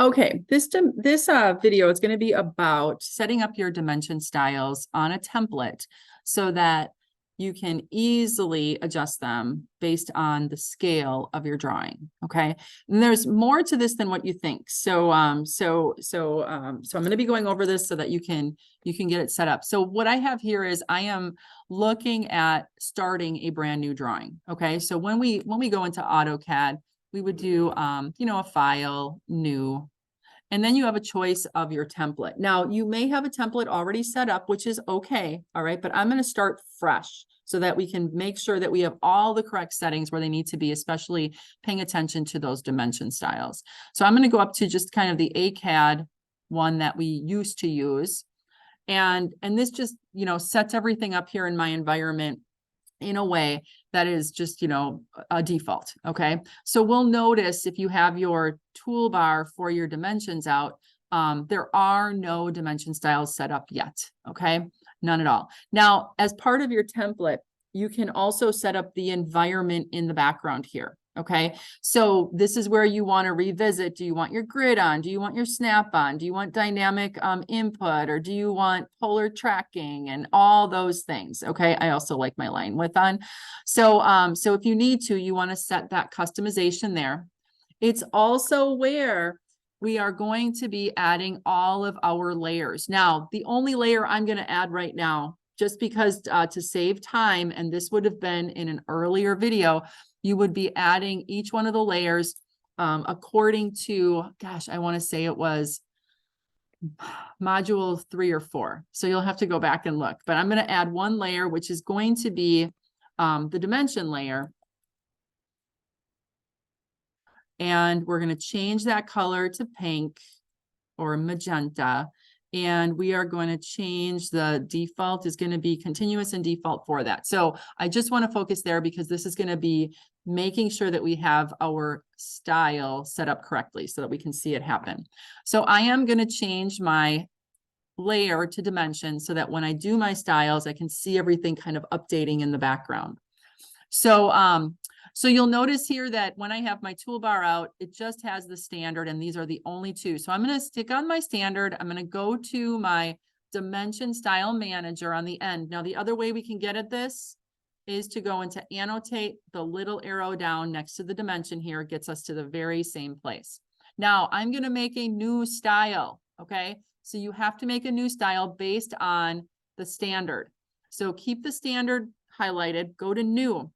Okay, this video is going to be about setting up your dimension styles on a template so that you can easily adjust them based on the scale of your drawing. Okay, and there's more to this than what you think. So I'm going to be going over this so that you can get it set up. So what I have here is I am looking at starting a brand new drawing. Okay, so when we go into AutoCAD, we would do, a file, new, and then you have a choice of your template. Now, you may have a template already set up, which is okay, all right, but I'm going to start fresh so that we can make sure that we have all the correct settings where they need to be, especially paying attention to those dimension styles. So I'm going to go up to just kind of the ACAD one that we used to use. And this just, sets everything up here in my environment in a way that is just, a default. Okay. So we'll notice if you have your toolbar for your dimensions out, there are no dimension styles set up yet. Okay. None at all. Now, as part of your template, you can also set up the environment in the background here. Okay, so this is where you want to revisit. Do you want your grid on? Do you want your snap on? Do you want dynamic input, or do you want polar tracking and all those things? Okay, I also like my line width on. So if you need to, you want to set that customization there. It's also where we are going to be adding all of our layers. Now, the only layer I'm going to add right now, just because to save time, and this would have been in an earlier video, you would be adding each one of the layers according to, gosh, I want to say it was module 3 or 4. So you'll have to go back and look, but I'm going to add one layer, which is going to be the dimension layer. And we're going to change that color to pink or magenta. And we are going to change the default is going to be continuous and default for that. So I just want to focus there because this is going to be making sure that we have our style set up correctly so that we can see it happen. So I am going to change my layer to dimension so that when I do my styles, I can see everything kind of updating in the background. So you'll notice here that when I have my toolbar out, it just has the standard, and these are the only two. So I'm going to stick on my standard. I'm going to go to my dimension style manager on the end. Now, the other way we can get at this is to go into annotate. The little arrow down next to the dimension here gets us to the very same place. Now, I'm going to make a new style. Okay, so you have to make a new style based on the standard. So keep the standard highlighted, go to new.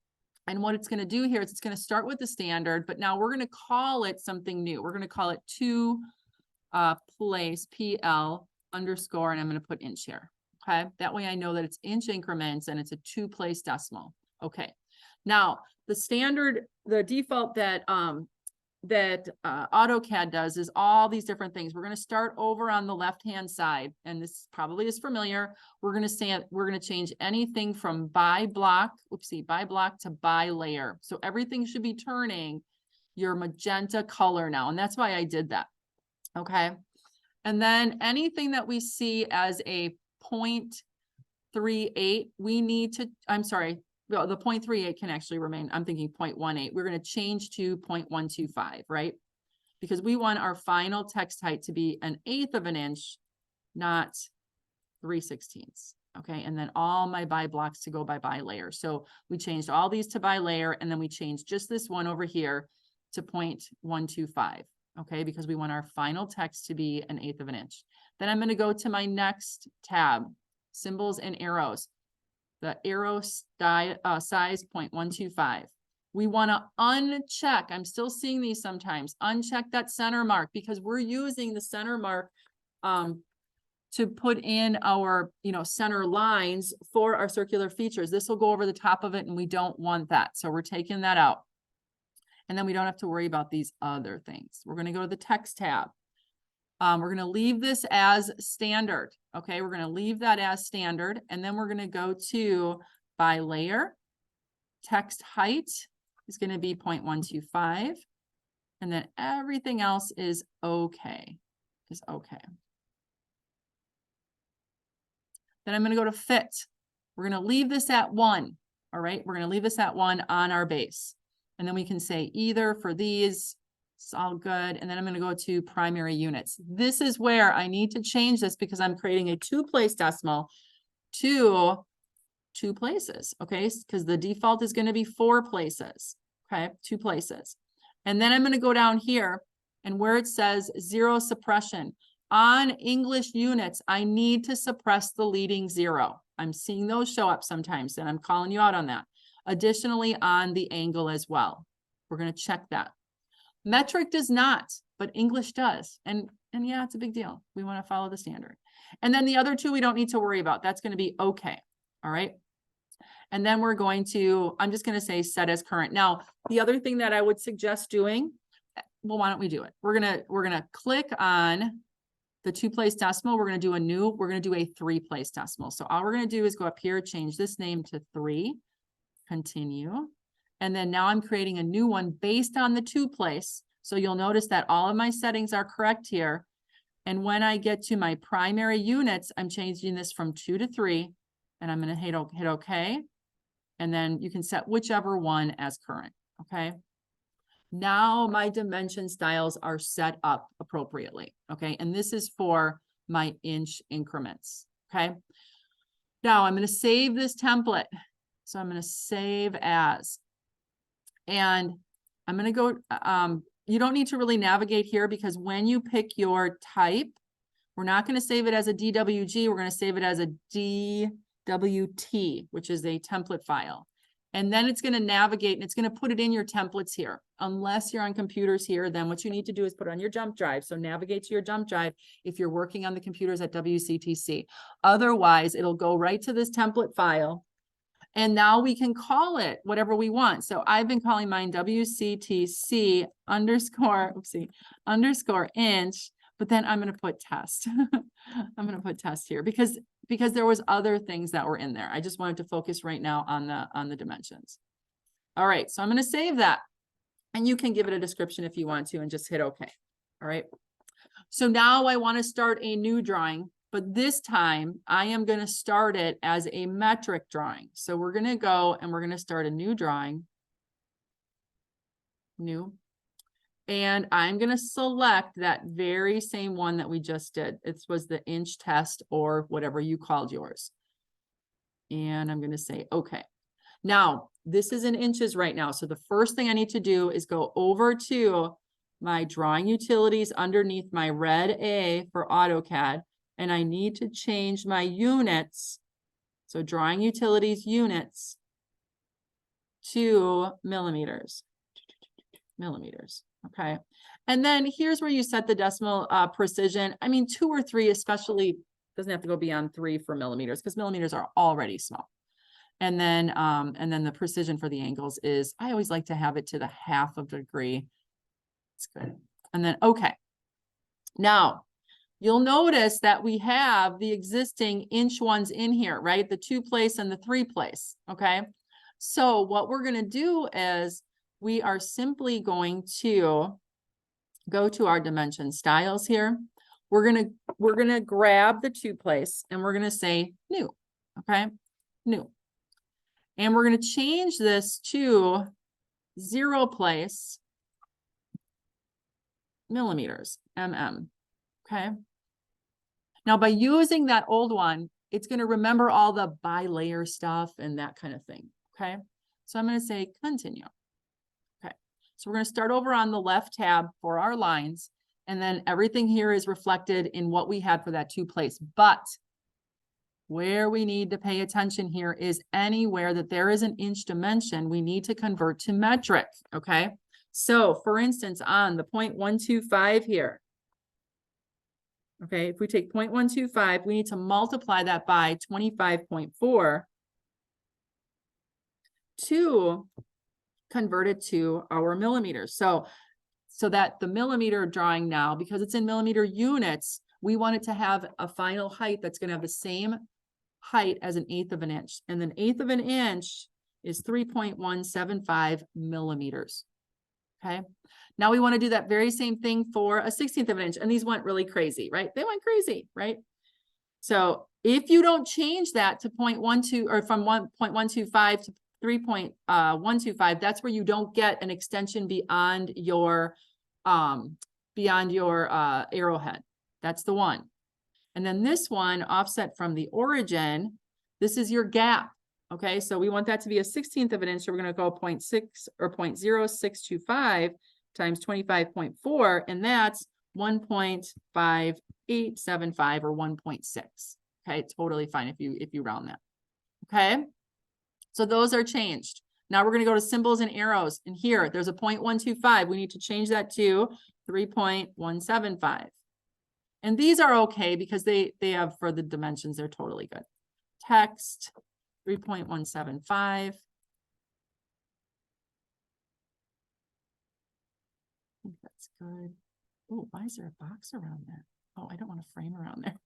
And what it's going to do here is it's going to start with the standard, but now we're going to call it something new. We're going to call it to place PL underscore, and I'm going to put inch here. Okay, that way I know that it's inch increments and it's a 2-place decimal. Okay, now the standard, the default that AutoCAD does is all these different things. We're going to start over on the left-hand side, and this probably is familiar. We're going to change anything from by block to by layer. So everything should be turning your magenta color now, and that's why I did that. Okay, and then anything that we see as a 0.38, we need to, I'm sorry, well, the 0.38 can actually remain. I'm thinking 0.18. We're going to change to 0.125, right? Because we want our final text height to be 1/8 of an inch, not 3/16. Okay, and then all my by blocks to go by layer. So we changed all these to by layer, and then we changed just this one over here to 0.125. Okay, because we want our final text to be 1/8 of an inch. Then I'm going to go to my next tab, symbols and arrows. The arrow size 0.125. We want to uncheck. I'm still seeing these sometimes. Uncheck that center mark because we're using the center mark to put in our, center lines for our circular features. This will go over the top of it, and we don't want that. So we're taking that out. And then we don't have to worry about these other things. We're going to go to the text tab. We're going to leave this as standard. Okay, we're going to leave that as standard. And then we're going to go to by layer. Text height is going to be 0.125. And then everything else is okay. Then I'm going to go to fit. We're going to leave this at 1. All right, we're going to leave this at 1 on our base. And then we can say either for these It's all good. And then I'm going to go to primary units. This is where I need to change this because I'm creating a 2-place decimal to 2 places. Okay. Because the default is going to be 4 places. Okay. 2 places. And then I'm going to go down here and where it says 0 suppression on English units, I need to suppress the leading 0. I'm seeing those show up sometimes and I'm calling you out on that. Additionally, on the angle as well. We're going to check that. Metric does not, but English does. And yeah, it's a big deal. We want to follow the standard. And then the other 2, we don't need to worry about. That's going to be okay. All right. And then we're going to, I'm just going to say set as current. Now, the other thing that I would suggest doing, well, why don't we do it? We're going to click on the 2-place decimal. We're going to do we're going to do a 3-place decimal. So all we're going to do is go up here, change this name to 3, continue. And then now I'm creating a new one based on the 2-place. So you'll notice that all of my settings are correct here. And when I get to my primary units, I'm changing this from 2 to 3, and I'm going to hit OK. And then you can set whichever one as current. Okay. Now my dimension styles are set up appropriately. Okay. And this is for my inch increments. Okay. Now I'm going to save this template. So I'm going to save as, and I'm going to go, you don't need to really navigate here because when you pick your type, we're not going to save it as a DWG. We're going to save it as a DWT, which is a template file. And then it's going to navigate and it's going to put it in your templates here. Unless you're on computers here, then what you need to do is put it on your jump drive. So navigate to your jump drive if you're working on the computers at WCTC. Otherwise, it'll go right to this template file. And now we can call it whatever we want. So I've been calling mine WCTC underscore inch, but then I'm going to put test. I'm going to put test here because there was other things that were in there. I just wanted to focus right now on the dimensions. All right. So I'm going to save that and you can give it a description if you want to and just hit OK. All right. So now I want to start a new drawing. But this time I am going to start it as a metric drawing. So we're going to go and we're going to start a new drawing. New. And I'm going to select that very same one that we just did. It was the inch test or whatever you called yours. And I'm going to say, okay. Now this is in inches right now. So the first thing I need to do is go over to my drawing utilities underneath my red A for AutoCAD. And I need to change my units. So drawing utilities units to millimeters. Okay. And then here's where you set the decimal precision. I mean, 2 or 3, especially doesn't have to go beyond 3 for millimeters because millimeters are already small. And then the precision for the angles is, I always like to have it to the 1/2 degree. It's good. And then, okay. Now, you'll notice that we have the existing inch ones in here, right? The 2-place and the 3-place, okay? So what we're going to do is we are simply going to go to our dimension styles here. We're going to grab the 2-place and we're going to say new, okay? New. And we're going to change this to 0-place millimeters, mm, okay? Now, by using that old one, it's going to remember all the bilayer stuff and that kind of thing, okay? So I'm going to say continue. Okay, so we're going to start over on the left tab for our lines, and then everything here is reflected in what we had for that 2-place. But where we need to pay attention here is anywhere that there is an inch dimension, we need to convert to metric, okay? So, for instance, on the 0.125 here, okay, if we take 0.125, we need to multiply that by 25.4 to convert it to our millimeters. So that the millimeter drawing now, because it's in millimeter units, we want it to have a final height that's going to have the same height as 1/8 of an inch. And then 1/8 of an inch is 3.175 millimeters. Okay. Now we want to do that very same thing for a 1/16 of an inch. And these went really crazy, right? They went crazy, right? So if you don't change that to 0.12 or from 1.125 to 3.125, that's where you don't get an extension beyond your beyond your arrowhead. That's the one. And then this one, offset from the origin, this is your gap. Okay, so we want that to be a 16th of an inch. So we're going to go 0.6 or 0.0625 times 25.4, and that's 1.5875 or 1.6. Okay, totally fine if you round that. Okay, so those are changed. Now we're going to go to symbols and arrows, and here there's a 0.125. We need to change that to 3.175. And these are okay because they have, for the dimensions, they're totally good. Text 3.175. I think that's good. Oh, why is there a box around that? Oh, I don't want a frame around there.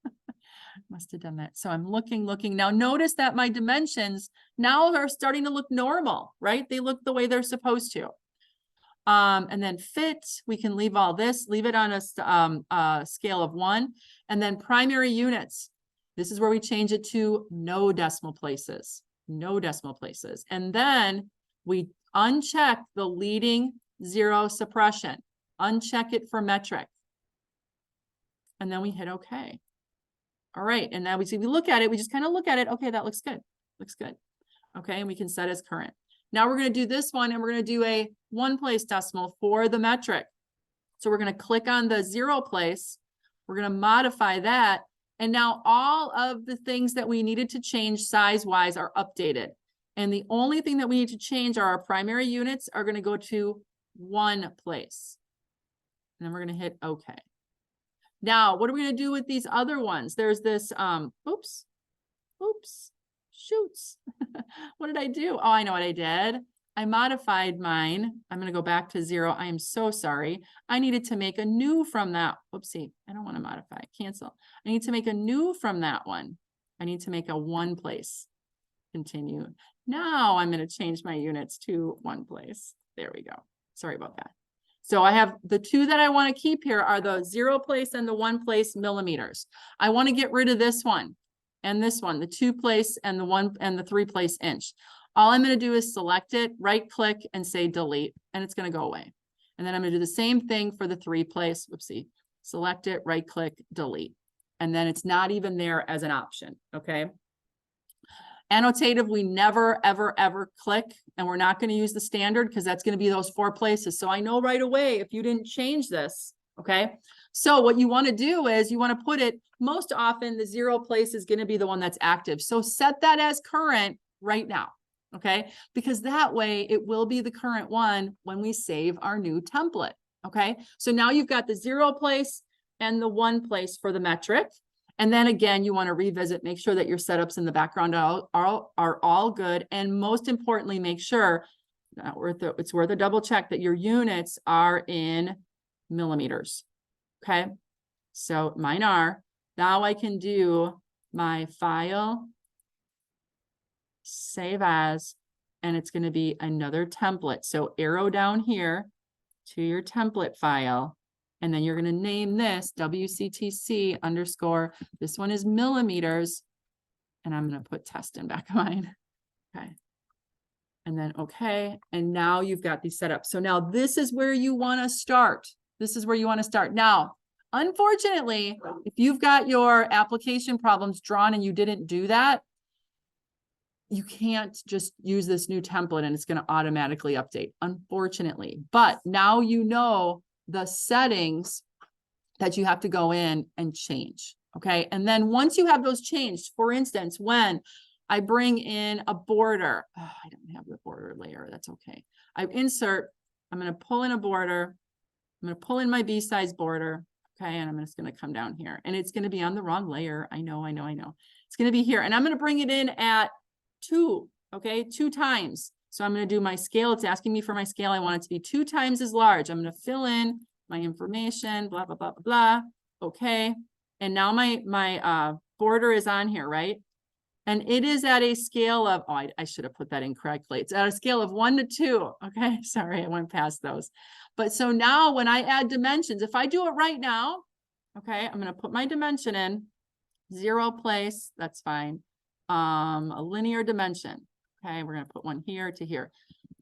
Must have done that. So I'm looking. Now notice that my dimensions now are starting to look normal, right? They look the way they're supposed to. And then fit, we can leave all this, leave it on a scale of 1. And then primary units. This is where we change it to no decimal places, no decimal places. And then we uncheck the leading zero suppression, uncheck it for metric. And then we hit OK. All right. And now we see, we look at it, we just kind of look at it. Okay, that looks good. Looks good. Okay. And we can set as current. Now we're going to do this one, and we're going to do a 1 place decimal for the metric. So we're going to click on the 0 place. We're going to modify that. And now all of the things that we needed to change size-wise are updated. And the only thing that we need to change are our primary units are going to go to 1 place. And then we're going to hit OK. Now, what are we going to do with these other ones? There's this, shoots. What did I do? Oh, I know what I did. I modified mine. I'm going to go back to 0. I am so sorry. I needed to make a new from that. Whoopsie. I don't want to modify. Cancel. I need to make a new from that one. I need to make a 1 place. Continue. Now I'm going to change my units to 1 place. There we go. Sorry about that. So I have the 2 that I want to keep here are the 0 place and the 1 place millimeters. I want to get rid of this one. And this one, the 2 place and the 1 and the 3 place inch. All I'm going to do is select it, right click and say delete, and it's going to go away. And then I'm going to do the same thing for the 3 place. Whoopsie. Select it, right click, delete. And then it's not even there as an option. Okay. Annotative, we never, ever, ever click, and we're not going to use the standard because that's going to be those 4 places. So I know right away if you didn't change this. Okay. So what you want to do is you want to put it, most often the 0 place is going to be the one that's active. So set that as current right now. Okay. Because that way it will be the current one when we save our new template. Okay. So now you've got the 0 place and the 1 place for the metric. And then again, you want to revisit, make sure that your setups in the background are all good. And most importantly, make sure it's worth a double check that your units are in millimeters. Okay. So mine are. Now I can do my file, save as, and it's going to be another template. So arrow down here to your template file. And then you're going to name this WCTC _ this one is millimeters. And I'm going to put test in back of mine. Okay. And then, okay. And now you've got these set up. So now this is where you want to start. This is where you want to start. Now, unfortunately, if you've got your application problems drawn and you didn't do that, you can't just use this new template and it's going to automatically update, unfortunately. But now you know the settings that you have to go in and change. Okay. And then once you have those changed, for instance, when I bring in a border, oh, I don't have the border layer. That's okay. I insert, I'm going to pull in a border. I'm going to pull in my B-size border. Okay. And I'm just going to come down here and it's going to be on the wrong layer. I know. It's going to be here and I'm going to bring it in at 2. Okay. 2 times. So I'm going to do my scale. It's asking me for my scale. I want it to be 2 times as large. I'm going to fill in my information, blah, blah, blah, blah, blah. Okay. And now my border is on here, right? And it is at a scale of, oh, I should have put that in correctly. It's at a scale of 1 to 2. Okay. Sorry, I went past those. But so now when I add dimensions, if I do it right now, okay, I'm going to put my dimension in 0 place. That's fine. A linear dimension. Okay. We're going to put one here to here.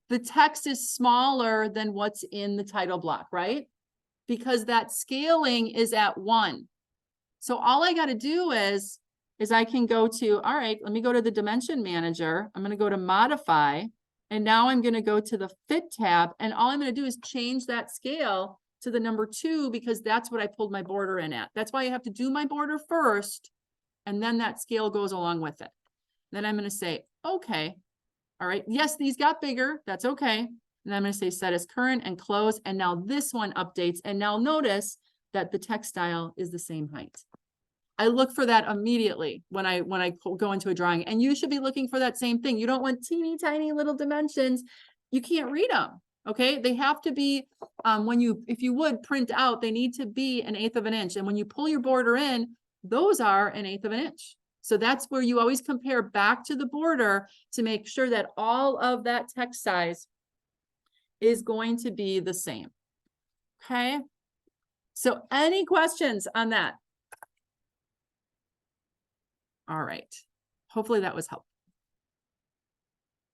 The text is smaller than what's in the title block, right? because that scaling is at 1. So all I got to do is I can go to, all right, let me go to the dimension manager. I'm going to go to modify. And now I'm going to go to the fit tab. And all I'm going to do is change that scale to the number 2, because that's what I pulled my border in at. That's why I have to do my border first. And then that scale goes along with it. Then I'm going to say, okay. All right. Yes, these got bigger. That's okay. And I'm going to say set as current and close. And now this one updates. And now notice that the text style is the same height. I look for that immediately when I go into a drawing, and you should be looking for that same thing. You don't want teeny tiny little dimensions. You can't read them. Okay. They have to be, if you would print out, they need to be 1/8 of an inch. And when you pull your border in, those are 1/8 of an inch. So that's where you always compare back to the border to make sure that all of that text size is going to be the same. Okay. So any questions on that? All right. Hopefully that was helpful.